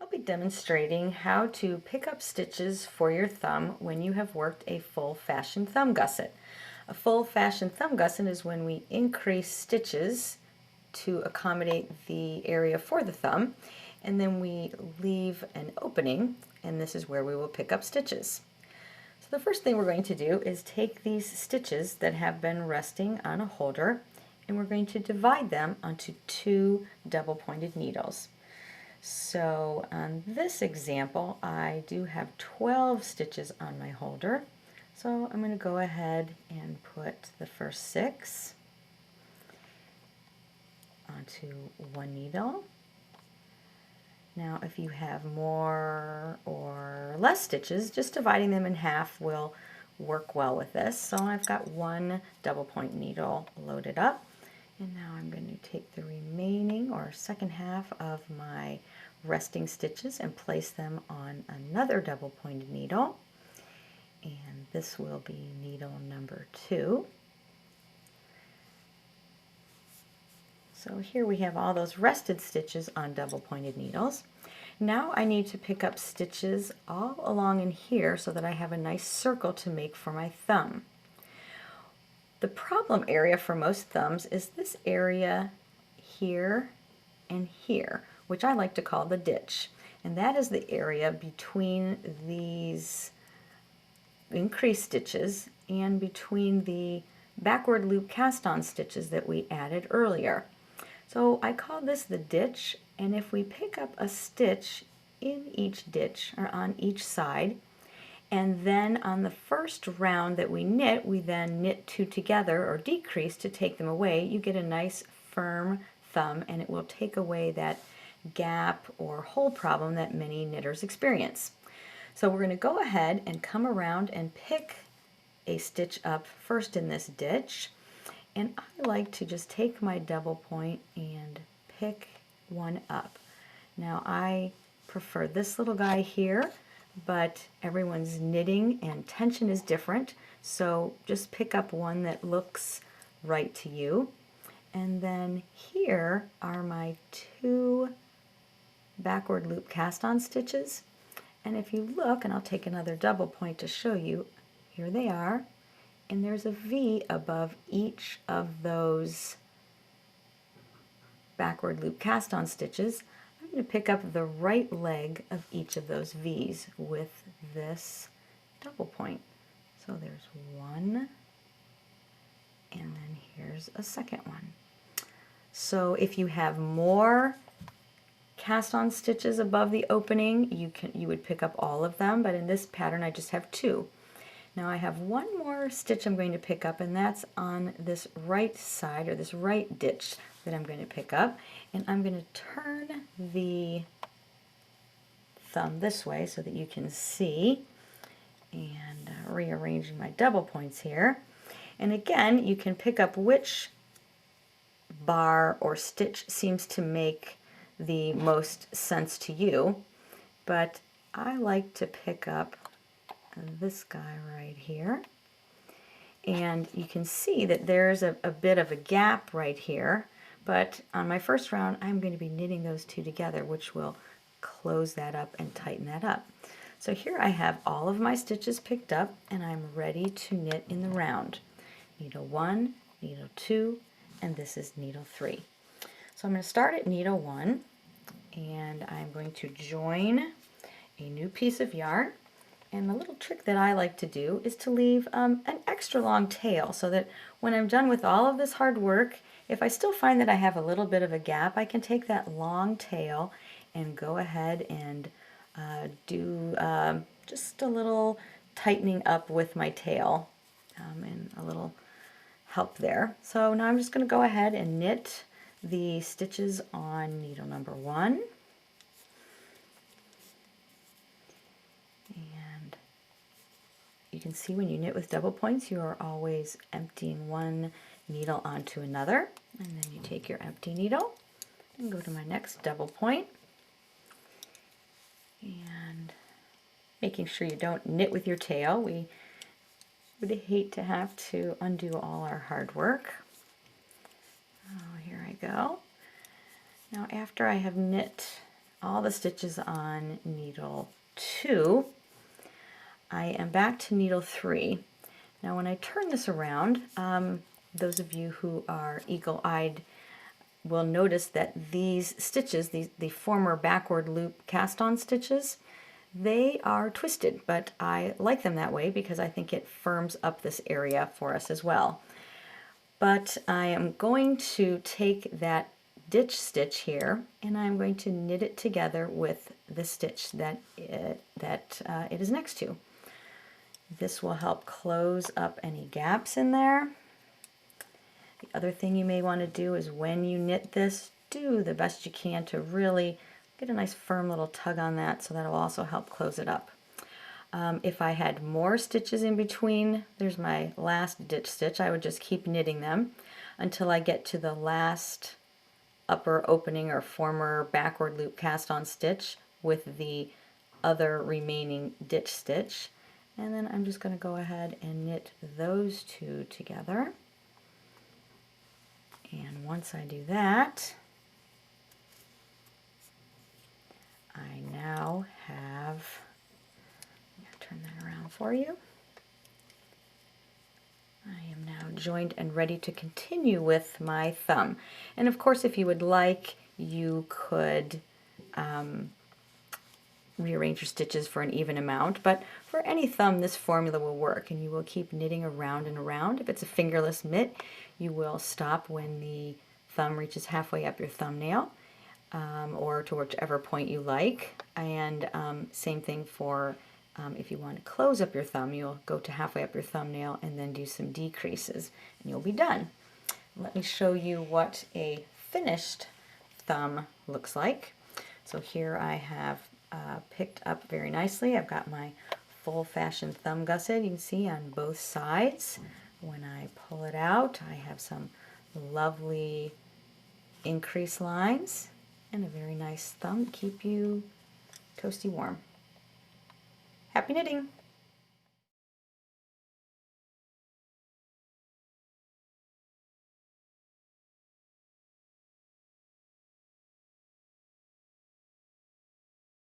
I'll be demonstrating how to pick up stitches for your thumb when you have worked a full fashion thumb gusset. A full fashion thumb gusset is when we increase stitches to accommodate the area for the thumb, and then we leave an opening, and this is where we will pick up stitches. So the first thing we're going to do is take these stitches that have been resting on a holder, and we're going to divide them onto two double-pointed needles. So on this example, I do have 12 stitches on my holder. So I'm going to go ahead and put the first 6 onto one needle. Now if you have more or less stitches, just dividing them in half will work well with this. So I've got one double point needle loaded up. And now I'm going to take the remaining or second half of my resting stitches and place them on another double pointed needle. And this will be needle number 2. So here we have all those rested stitches on double pointed needles. Now I need to pick up stitches all along in here so that I have a nice circle to make for my thumb. The problem area for most thumbs is this area here and here, which I like to call the ditch. And that is the area between these increased stitches and between the backward loop cast-on stitches that we added earlier. So I call this the ditch, and if we pick up a stitch in each ditch or on each side, and then on the first round that we then knit 2 together or decrease to take them away, you get a nice firm thumb, and it will take away that gap or hole problem that many knitters experience. So we're going to go ahead and come around and pick a stitch up first in this ditch, and I like to just take my double point and pick one up. Now I prefer this little guy here, but everyone's knitting and tension is different, so just pick up one that looks right to you. And then here are my 2 backward loop cast-on stitches, and if you look, and I'll take another double point to show you, here they are, and there's a V above each of those backward loop cast-on stitches. I'm going to pick up the right leg of each of those V's with this double point. So there's one, and then here's a second one. So if you have more cast-on stitches above the opening, you would pick up all of them, but in this pattern I just have 2. Now I have one more stitch I'm going to pick up, and that's on this right side, or this right ditch that I'm going to pick up, and I'm going to turn the thumb this way so that you can see, and rearranging my double points here. And again, you can pick up which bar or stitch seems to make the most sense to you, but I like to pick up this guy right here, and you can see that there's a bit of a gap right here, but on my first round I'm going to be knitting those 2 together, which will close that up and tighten that up. So here I have all of my stitches picked up, and I'm ready to knit in the round. Needle 1, needle 2, and this is needle 3. So I'm going to start at needle 1, and I'm going to join a new piece of yarn. And the little trick that I like to do is to leave an extra long tail, so that when I'm done with all of this hard work, if I still find that I have a little bit of a gap, I can take that long tail and go ahead and do just a little tightening up with my tail and a little help there. So now I'm just going to go ahead and knit the stitches on needle number 1. And you can see when you knit with double points, you are always emptying one needle onto another. And then you take your empty needle and go to my next double point. And making sure you don't knit with your tail. We would hate to have to undo all our hard work. Oh, here I go. Now after I have knit all the stitches on needle 2. I am back to needle 3. Now when I turn this around, those of you who are eagle-eyed will notice that these stitches, the former backward loop cast-on stitches, they are twisted, but I like them that way because I think it firms up this area for us as well. But I am going to take that ditch stitch here and I'm going to knit it together with the stitch that it is next to. This will help close up any gaps in there. The other thing you may want to do is when you knit this, do the best you can to really get a nice firm little tug on that, so that will also help close it up. If I had more stitches in between, there's my last ditch stitch, I would just keep knitting them until I get to the last upper opening or former backward loop cast on stitch with the other remaining ditch stitch. And then I'm just going to go ahead and knit those two together. And once I do that, I now have, turn that around for you. I am now joined and ready to continue with my thumb. And of course, if you would like, you could rearrange your stitches for an even amount, but for any thumb this formula will work, and you will keep knitting around and around. If it's a fingerless mitt, you will stop when the thumb reaches halfway up your thumbnail, or to whichever point you like. And same thing for if you want to close up your thumb, you'll go to halfway up your thumbnail and then do some decreases and you'll be done. Let me show you what a finished thumb looks like. So here I have picked up very nicely. I've got my full-fashioned thumb gusset, you can see, on both sides. When I pull it out, I have some lovely increase lines and a very nice thumb to keep you toasty warm. Happy knitting!